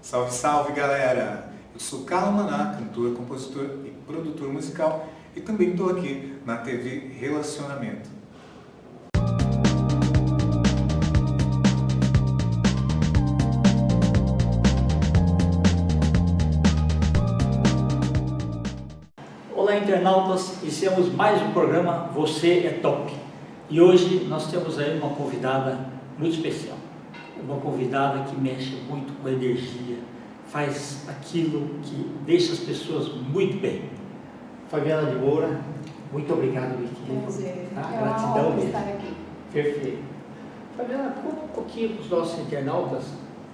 Salve, salve, galera! Eu sou Carlo Maná, cantor, compositor e produtor musical, e também estou aqui na TV Relacionamento. Olá, internautas, iniciamos mais um programa Você é Top. E hoje nós temos aí uma convidada muito especial. Uma convidada que mexe muito com a energia, faz aquilo que deixa as pessoas muito bem. Fabiana de Moura, muito obrigado, Vicky. Prazer. Tá? É Gratidão uma honra mesmo. estar aqui. Perfeito. Fabiana, conta um pouquinho para os nossos internautas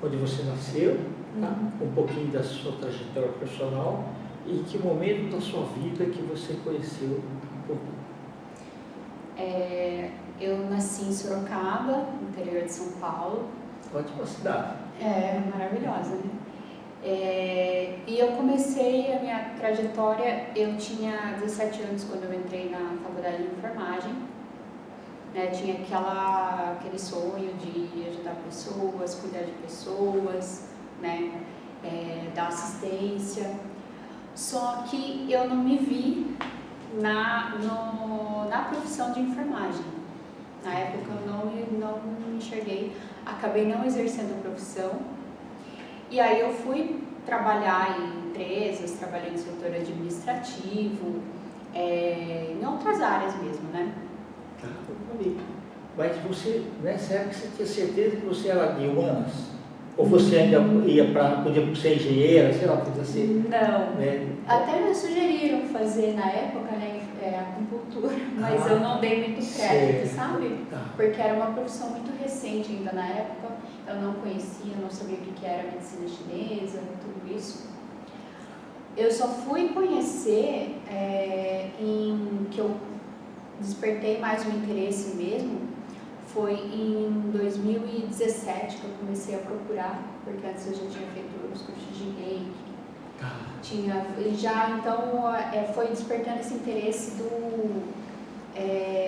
onde você nasceu, tá? Um pouquinho da sua trajetória profissional e que momento da sua vida que você conheceu um pouco. Eu nasci em Sorocaba, no interior de São Paulo. Ótima cidade. É maravilhosa, né? E eu comecei a minha trajetória, eu tinha 17 anos quando eu entrei na faculdade de enfermagem. Né? Tinha aquele sonho de ajudar pessoas, cuidar de pessoas, né? Dar assistência. Só que eu não me vi na profissão de enfermagem. Na época eu não me enxerguei, acabei não exercendo a profissão. E aí eu fui trabalhar em empresas, trabalhei no setor administrativo, em outras áreas mesmo, né? Tá, mas você, nessa época, você tinha certeza que você era de humanas? Ou você ainda podia ser engenheira, sei lá, podia ser... Não, né? até me sugeriram fazer na época, né, acupuntura, mas eu não dei muito crédito, sabe? Tá. Porque era uma profissão muito recente ainda na época, eu não conhecia, não sabia o que era medicina chinesa, tudo isso. Eu só fui conhecer que eu despertei mais um interesse mesmo, foi em 2017 que eu comecei a procurar, porque antes eu já tinha feito os cursos de reiki, então foi despertando esse interesse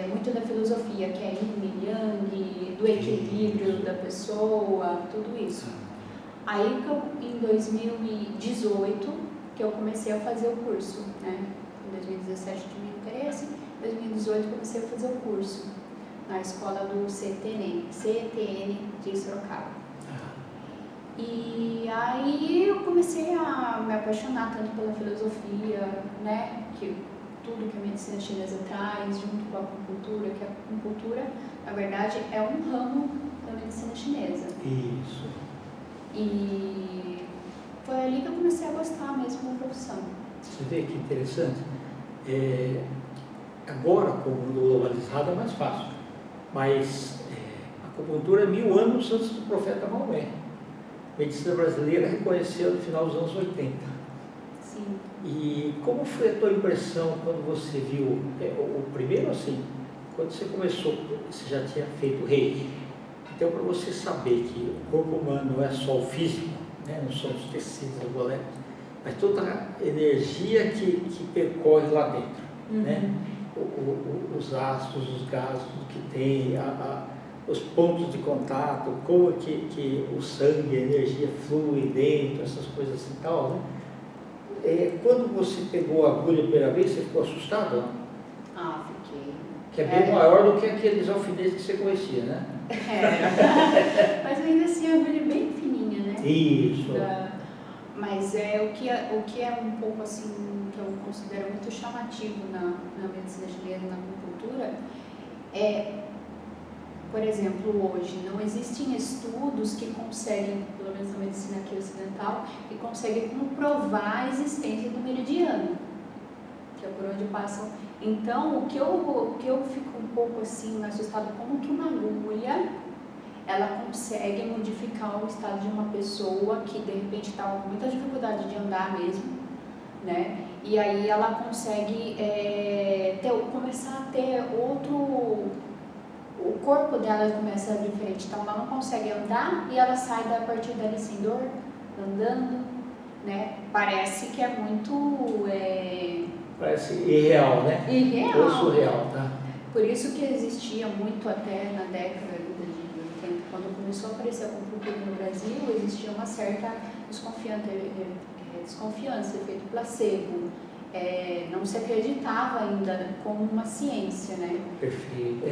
muito da filosofia, que é Yin, Yang, do equilíbrio da pessoa, tudo isso. Aí em 2018 que eu comecei a fazer o curso, né? Em 2017 tive interesse, em 2018 comecei a fazer o curso na escola do CTN de Sorocaba. E aí eu comecei a me apaixonar tanto pela filosofia, né, que tudo que a medicina chinesa traz, junto com a acupuntura, que a acupuntura, na verdade, é um ramo da medicina chinesa. Isso. E foi ali que eu comecei a gostar mesmo da profissão. Você vê que interessante. Agora, com o mundo globalizado, é mais fácil. Mas a acupuntura é 1000 anos antes do profeta Maomé. A medicina brasileira reconheceu no final dos anos 80. Sim. E como foi a tua impressão quando você viu, o primeiro assim, quando você começou, você já tinha feito reiki. Então, para você saber que o corpo humano não é só o físico, né? Não são os tecidos, os moléculas, mas toda a energia que percorre lá dentro, né? Os ácidos, os gases, tudo que tem, os pontos de contato, como que o sangue, a energia flui dentro, essas coisas assim e tal, né? Quando você pegou a agulha a primeira vez, você ficou assustado? Não? Ah, fiquei. Que é bem maior do que aqueles alfinetes que você conhecia, né? Mas ainda assim a agulha é bem fininha, né? Isso. Mas o que é um pouco assim, que eu considero muito chamativo na medicina chinesa, na acupuntura, por exemplo, hoje não existem estudos que conseguem, pelo menos na medicina aqui ocidental, que conseguem comprovar a existência do meridiano, que é por onde passam. Então, o que eu fico um pouco assim assustado, como que uma agulha ela consegue modificar o estado de uma pessoa que de repente estava com muita dificuldade de andar mesmo, né? E aí ela consegue começar a ter o corpo dela começa a ser diferente, então ela não consegue andar e ela sai a partir dali sem dor, andando, né? Parece que é muito... Parece irreal, né? Irreal. Ou surreal, tá? Por isso que existia muito até na década de 80 Quando começou a aparecer a acupuntura no Brasil, existia uma certa desconfiança, efeito placebo. Não se acreditava ainda como uma ciência, né? Perfeito.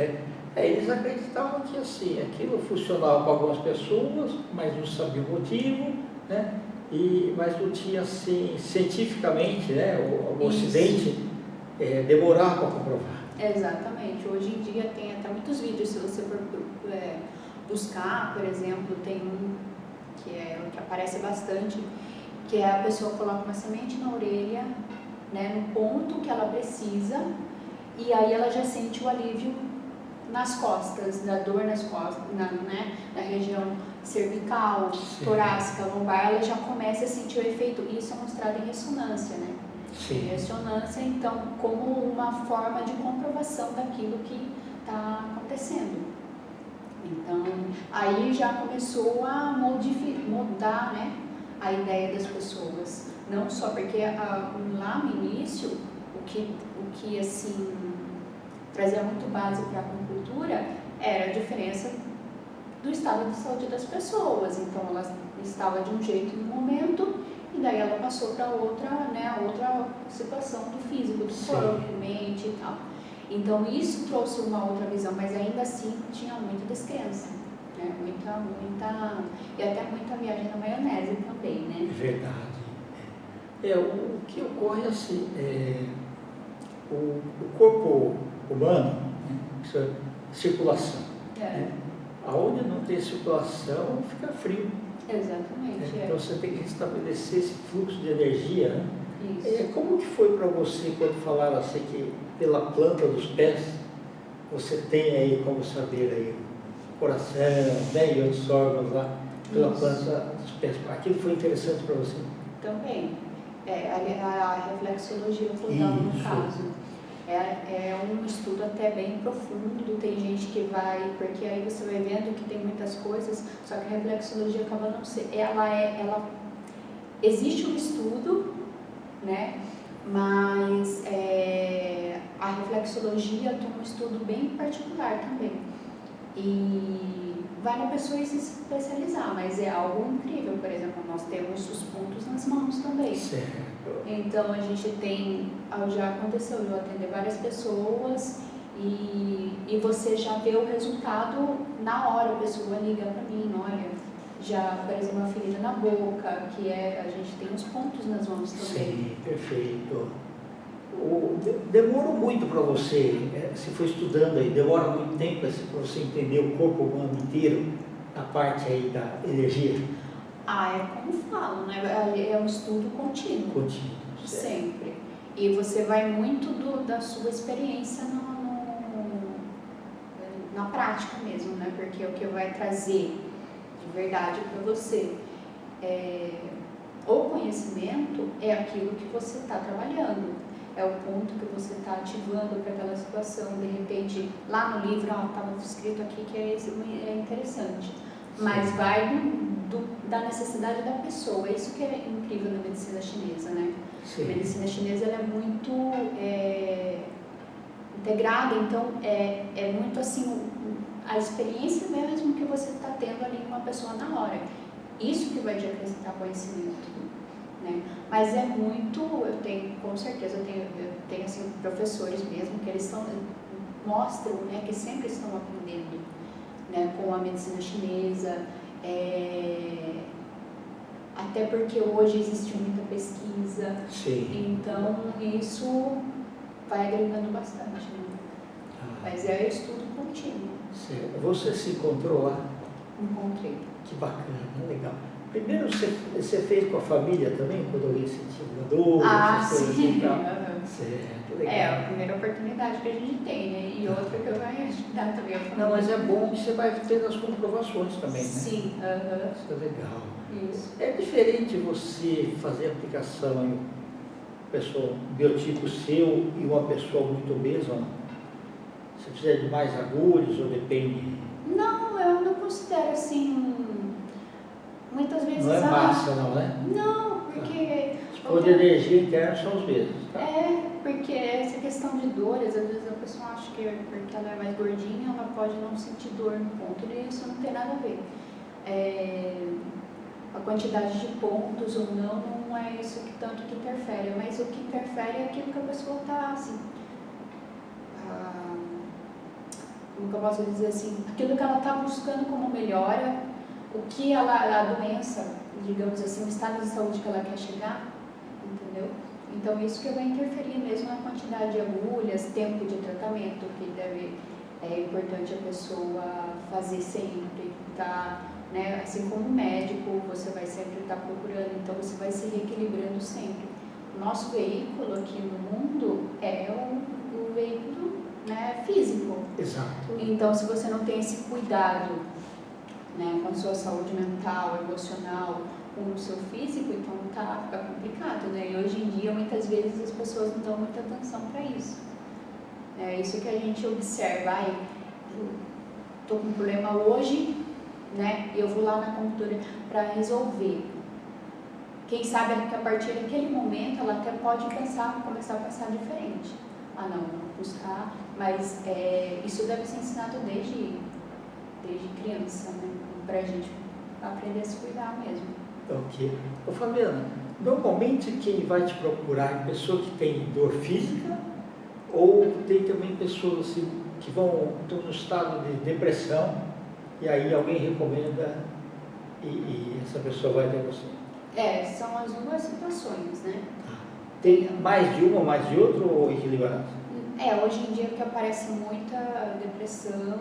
Eles acreditavam que assim, aquilo funcionava para algumas pessoas, mas não sabiam o motivo, né? Mas não tinha assim, cientificamente, né? O Ocidente demorava para comprovar. Exatamente. Hoje em dia tem até muitos vídeos, se você for buscar, por exemplo, tem um que aparece bastante, que é a pessoa coloca uma semente na orelha, né, no ponto que ela precisa, e aí ela já sente o alívio nas costas, da dor nas costas, na região cervical, Sim. torácica, lombar, ela já começa a sentir o efeito. Isso é mostrado em ressonância, né? Sim. Ressonância, então, como uma forma de comprovação daquilo que está acontecendo. Então, aí já começou a mudar, né, a ideia das pessoas. Não só porque lá no início, o que assim, trazia muito base para a acupuntura era a diferença do estado de saúde das pessoas. Então, ela estava de um jeito no momento, e daí ela passou para outra situação do físico, do corpo, mente e tal. Então isso trouxe uma outra visão, mas ainda assim tinha muita descrença, né? Muita, e até muita viagem na maionese também, né? Verdade. O que ocorre assim, o corpo humano, né? Isso é circulação. Né? Aonde não tem circulação, fica frio. Exatamente. Então você tem que restabelecer esse fluxo de energia, né? Isso. Como que foi para você quando falaram assim que pela planta dos pés você tem aí como saber aí o coração, né, e outros órgãos lá pela planta dos pés? Aquilo foi interessante para você? Também. A reflexologia podal, no caso. É um estudo até bem profundo, tem gente que vai, porque aí você vai vendo que tem muitas coisas, só que a reflexologia acaba não ser, existe um estudo, né, mas a reflexologia tem um estudo bem particular também, e vai na pessoa se especializar, mas é algo incrível. Por exemplo, nós temos os pontos nas mãos também. Certo. Então a gente tem, já aconteceu de eu atender várias pessoas e você já vê o resultado na hora. A pessoa liga para mim, olha, já apareceu uma ferida na boca, que a gente tem os pontos nas mãos também. Sim, perfeito. Demorou muito para você, se for estudando aí, demora muito tempo para você entender o corpo humano inteiro, a parte aí da energia? É como falo, né? É um estudo contínuo. Contínuo. Sempre. E você vai muito da sua experiência na prática mesmo, né? Porque o que vai trazer de verdade para você o conhecimento é aquilo que você está trabalhando. É o ponto que você está ativando para aquela situação. De repente, lá no livro, estava escrito aqui que é interessante. Mas vai da necessidade da pessoa. É isso que é incrível na medicina chinesa, né? Sim. A medicina chinesa ela é muito integrada, então é muito assim, a experiência mesmo que você está tendo ali com a pessoa na hora. Isso que vai te acrescentar conhecimento, né? Mas é muito, com certeza, eu tenho assim, professores mesmo, que eles mostram, né, que sempre estão aprendendo, né, com a medicina chinesa, até porque hoje existe muita pesquisa. Sim. Então isso vai agregando bastante, né? Mas é estudo contínuo. Certo. Você se encontrou lá? Encontrei. Que bacana, legal. Primeiro você fez com a família também, quando alguém sentiu uma dor, essas coisas sim. e tal? Certo, legal. É a primeira oportunidade que a gente tem, né? E outra que eu vou ajudar também a família. Não, mas é bom que você vai tendo as comprovações também, né? Sim, Isso é legal. Isso. É diferente você fazer aplicação em pessoa, biotipo seu e uma pessoa muito obesa ou não? Você precisa de mais agulhas ou depende? Não, eu não considero assim. Muitas vezes. Não é massa, não, né? Não, porque... Os pontos de energia interna são os mesmos. Tá? Porque essa questão de dores, às vezes a pessoa acha que porque ela é mais gordinha, ela pode não sentir dor no ponto, e isso não tem nada a ver. A quantidade de pontos ou não é isso que tanto que interfere, mas o que interfere é aquilo que a pessoa está, assim, como que eu posso dizer assim, aquilo que ela está buscando como melhora, o que a doença, digamos assim, o estado de saúde que ela quer chegar, entendeu? Então isso que vai interferir mesmo na quantidade de agulhas, tempo de tratamento, que é importante a pessoa fazer sempre, tá? Né? Assim como médico, você vai sempre estar procurando, então você vai se reequilibrando sempre. O nosso veículo aqui no mundo é o veículo, né, físico. Exato. Então, se você não tem esse cuidado, né, com a sua saúde mental, emocional, com o seu físico, então fica complicado, né? E hoje em dia, muitas vezes, as pessoas não dão muita atenção para isso. É isso que a gente observa. Estou com um problema hoje, né? Eu vou lá na acupuntura para resolver. Quem sabe que a partir daquele momento ela até pode começar a pensar diferente. Não, vou buscar, mas isso deve ser ensinado desde criança, né? Para a gente aprender a se cuidar mesmo. Ok. Ô Fabiana, normalmente quem vai te procurar é pessoa que tem dor física ou tem também pessoas assim, que estão no estado de depressão e aí alguém recomenda e essa pessoa vai até você? São as duas situações, né? Tem mais de uma ou mais de outra ou equilibrado? Hoje em dia que aparece muita depressão,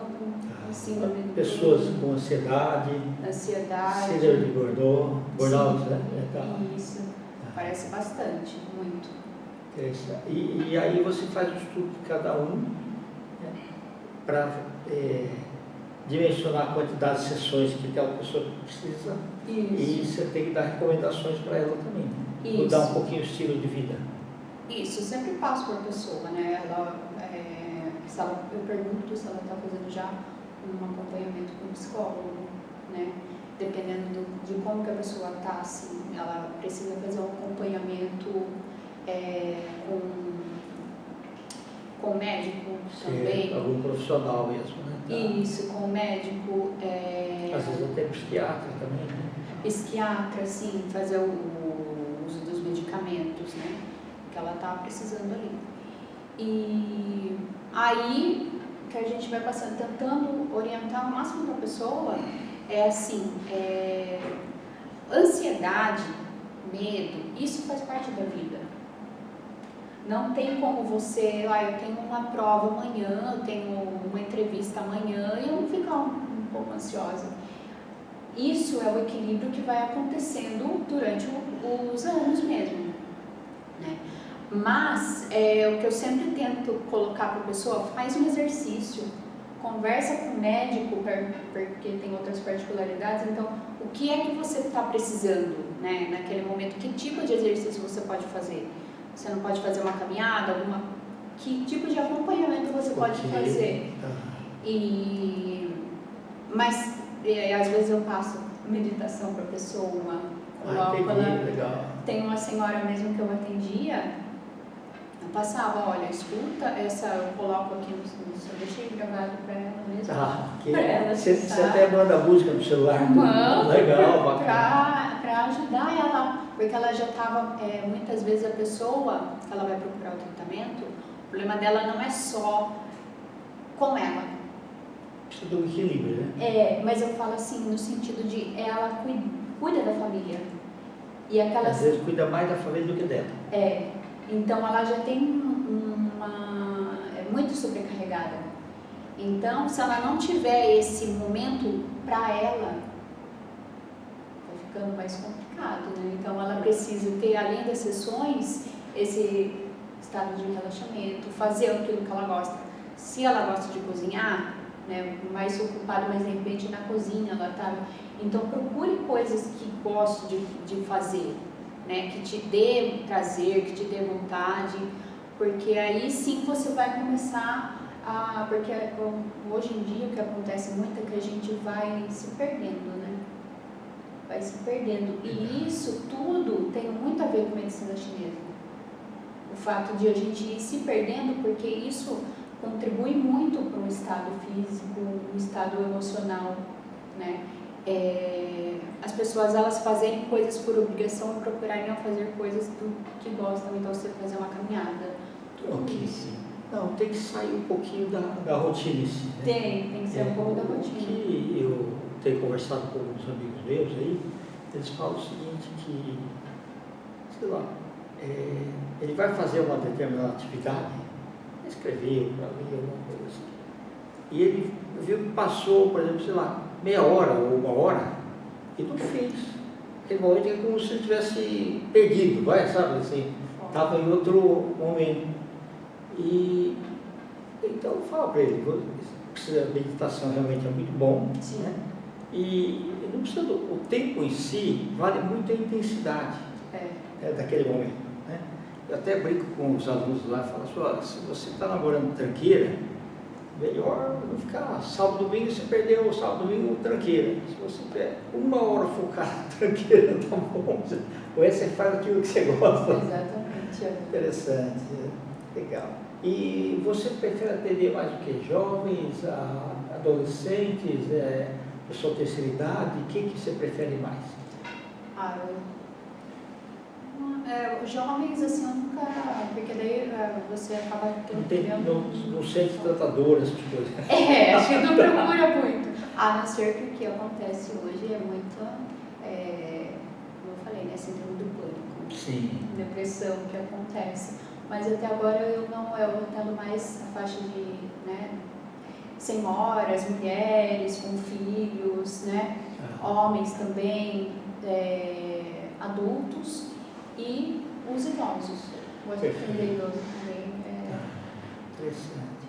síndrome do pessoas com ansiedade, síndrome de burnout, né? Isso, aparece bastante, muito. E aí você faz o estudo de cada um, né, para dimensionar a quantidade de sessões que aquela pessoa precisa. Isso. E você tem que dar recomendações para ela também, né? Mudar um pouquinho o estilo de vida. Isso, sempre passo por pessoa, né? Eu pergunto se ela está fazendo já um acompanhamento com um psicólogo, né? Dependendo de como que a pessoa está, assim, ela precisa fazer um acompanhamento com o médico também. Algum profissional mesmo, né? Tá. Isso, com o médico. Às vezes até psiquiatra também, né? Psiquiatra, sim, fazer o uso dos medicamentos, né? Que ela está precisando ali. E aí que a gente vai passando, tentando orientar o máximo da pessoa, ansiedade, medo, isso faz parte da vida. Não tem como você, eu tenho uma prova amanhã, eu tenho uma entrevista amanhã e eu não ficar um pouco ansiosa. Isso é o equilíbrio que vai acontecendo durante os anos mesmo, né? Mas, o que eu sempre tento colocar para a pessoa, faz um exercício, conversa com o médico, porque tem outras particularidades, então, o que é que você está precisando, né, naquele momento? Que tipo de exercício você pode fazer? Você não pode fazer uma caminhada, que tipo de acompanhamento você pode fazer? Mas, às vezes eu passo meditação para a pessoa, legal. Tem uma senhora mesmo que eu atendia, eu passava, olha, escuta eu coloco aqui eu deixei gravado para ela mesmo. Você até manda música no celular? Mando, legal, bacana. Para ajudar ela, porque ela já estava, muitas vezes a pessoa, que ela vai procurar o tratamento, o problema dela não é só com ela. Precisa do equilíbrio, né? Mas eu falo assim, no sentido de ela cuida da família. E às vezes cuida mais da família do que dela. Então ela já tem muito sobrecarregada. Então, se ela não tiver esse momento para ela, vai ficando mais complicado, né? Então ela precisa ter, além das sessões, esse estado de relaxamento, fazer aquilo que ela gosta. Se ela gosta de cozinhar, né, mais ocupada, mas de repente na cozinha ela tá. Então procure coisas que goste de fazer, né, que te dê prazer, que te dê vontade, porque aí sim você vai começar porque hoje em dia o que acontece muito é que a gente vai se perdendo, né? Vai se perdendo. E isso tudo tem muito ver com medicina chinesa. O fato de a gente ir se perdendo, porque isso contribui muito para um estado físico, um estado emocional, né? As pessoas, elas fazerem coisas por obrigação e procurarem não fazer coisas que gostam. Então, você fazer uma caminhada. Ok, sim. Não, tem que sair um pouquinho da rotina, sim, né? Tem que ser um pouco da O rotina. que eu tenho conversado com alguns amigos meus aí, eles falam o seguinte, que, sei lá, ele vai fazer uma determinada atividade, escrever, para ler, alguma coisa assim, e ele viu que passou, por exemplo, sei lá, meia hora ou uma hora, e não fez. Aquele momento é como se ele tivesse perdido, sabe, assim, estava em outro momento. E então eu falo para ele, a meditação realmente é muito bom, Sim. né? E não precisa o tempo em si, vale muito a intensidade daquele momento, né? Eu até brinco com os alunos lá e falo assim, olha, se você está namorando tranqueira, melhor não ficar sábado, domingo, você perdeu o sábado, domingo, tranqueira. Se você tiver uma hora focada tranqueira, tá bom. Ou você faz aquilo que você gosta. Exatamente. Interessante, legal. E você prefere atender mais o que? Jovens, adolescentes, pessoa de terceira idade? O que você prefere mais? Os jovens, assim, eu nunca... Porque daí você acaba Não sente tanta dor, essas coisas. Acho que não procura muito. A não ser que o que acontece hoje é muito, como eu falei, né? Síndrome do pânico. Sim. Depressão que acontece. Mas até agora eu atendo mais a faixa de, né, senhoras, mulheres com filhos, né, homens também, adultos e os idosos. Gosto de atender idoso também. Interessante.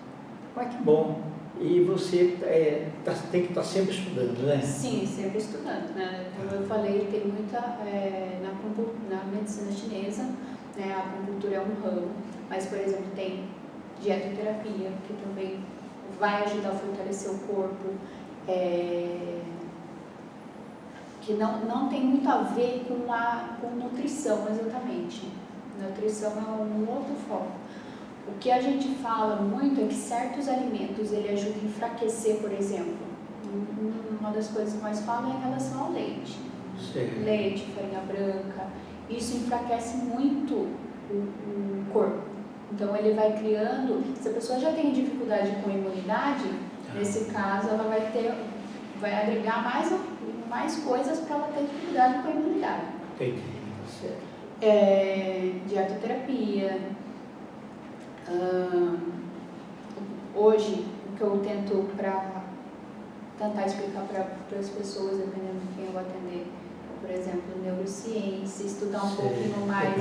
Mas que bom. E você tem que estar sempre estudando, né? Sim, sempre estudando, né? Como eu falei, tem muita na medicina chinesa, né, a acupuntura é um ramo, mas, por exemplo, tem dietoterapia, que também vai ajudar a fortalecer o corpo, que não tem muito a ver com nutrição, exatamente. Nutrição é um outro foco. O que a gente fala muito é que certos alimentos, ele ajuda a enfraquecer, por exemplo. Uma das coisas que mais falo é em relação ao leite. Sim. Leite, farinha branca. Isso enfraquece muito o corpo. Então, ele vai criando... Se a pessoa já tem dificuldade com a imunidade, nesse caso, ela vai agregar mais coisas para ela ter dificuldade com a imunidade. Entendi, certo. Dietoterapia. Hoje, o que eu tento para tentar explicar para as pessoas, dependendo de quem eu vou atender, por exemplo, neurociência, estudar um pouquinho mais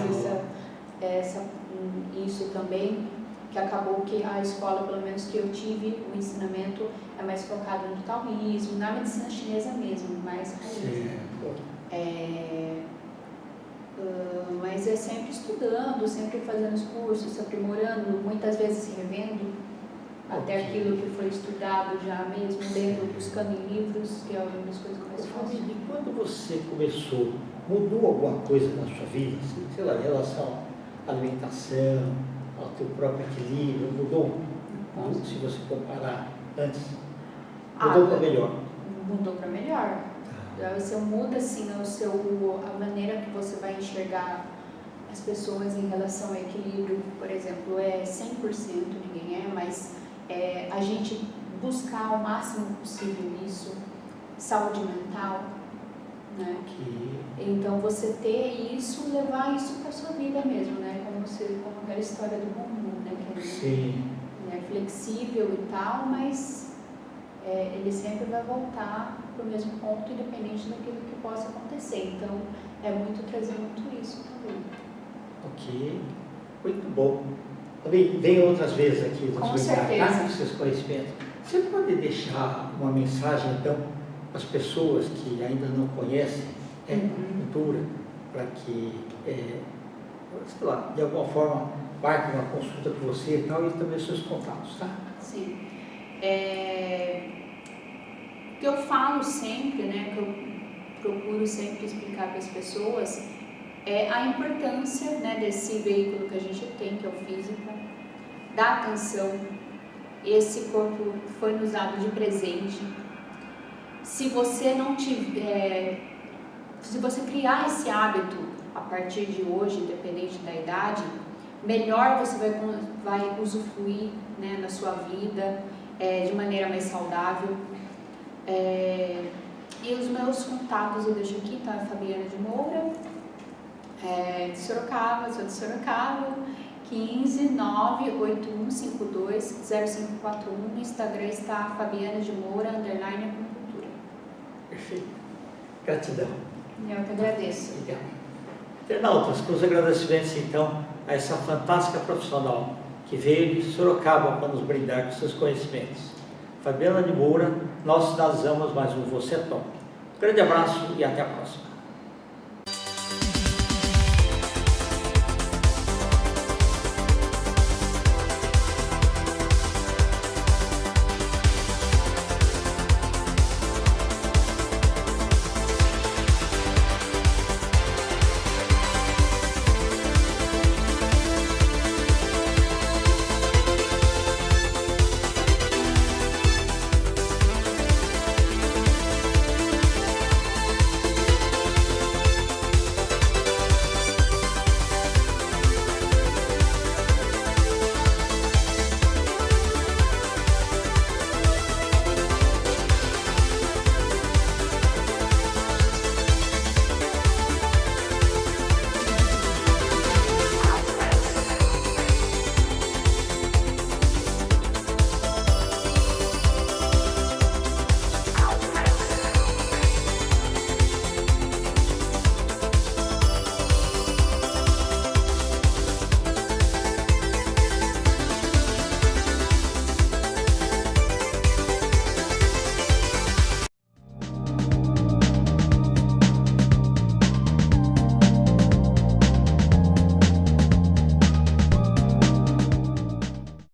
isso também, que acabou que a escola, pelo menos que eu tive, o ensinamento é mais focado no taoísmo, na medicina chinesa mesmo, mais raiz. Mas é sempre estudando, sempre fazendo os cursos, se aprimorando, muitas vezes revendo até aquilo que foi estudado já mesmo, lendo, buscando em livros, que é uma das coisas que eu mais faço. E quando você começou, mudou alguma coisa na sua vida? Assim, sei lá, em relação à alimentação, ao teu próprio equilíbrio, mudou? Se você comparar antes, mudou para melhor? Mudou para melhor. Você muda assim a maneira que você vai enxergar as pessoas em relação ao equilíbrio. Por exemplo, 100%, ninguém mas a gente buscar o máximo possível isso, saúde mental, né? Então você ter isso, levar isso para sua vida mesmo, né? Como aquela história do bumbum, né? Que é flexível e tal, mas ele sempre vai voltar para o mesmo ponto, independente daquilo que possa acontecer. Então é muito trazer muito isso também. Ok, muito bom. Também vem outras vezes aqui, com certeza, com seus conhecimentos. Você pode deixar uma mensagem, então, para as pessoas que ainda não conhecem a acupuntura, para que, sei lá, de alguma forma, marquem uma consulta com você e tal, e também os seus contatos, tá? Sim. O que eu falo sempre, né, que eu procuro sempre explicar para as pessoas, é a importância, né, desse veículo que a gente tem, que é o físico, da atenção. Esse corpo foi nos dado de presente. Se você não tiver, se você criar esse hábito a partir de hoje, independente da idade, melhor você vai usufruir, né, na sua vida, de maneira mais saudável. E os meus contatos eu deixo aqui, tá? Fabiana de Moura, de Sorocaba, sou de Sorocaba, 15 98152 0541. No Instagram está Fabiana de Moura, _acupuntura. Perfeito. Gratidão. Eu que agradeço. Obrigado. Internautas, com os agradecimentos então a essa fantástica profissional que veio de Sorocaba para nos brindar com seus conhecimentos. Fabiana de Moura, nós finalizamos mais um Você é Top. Grande abraço e até a próxima.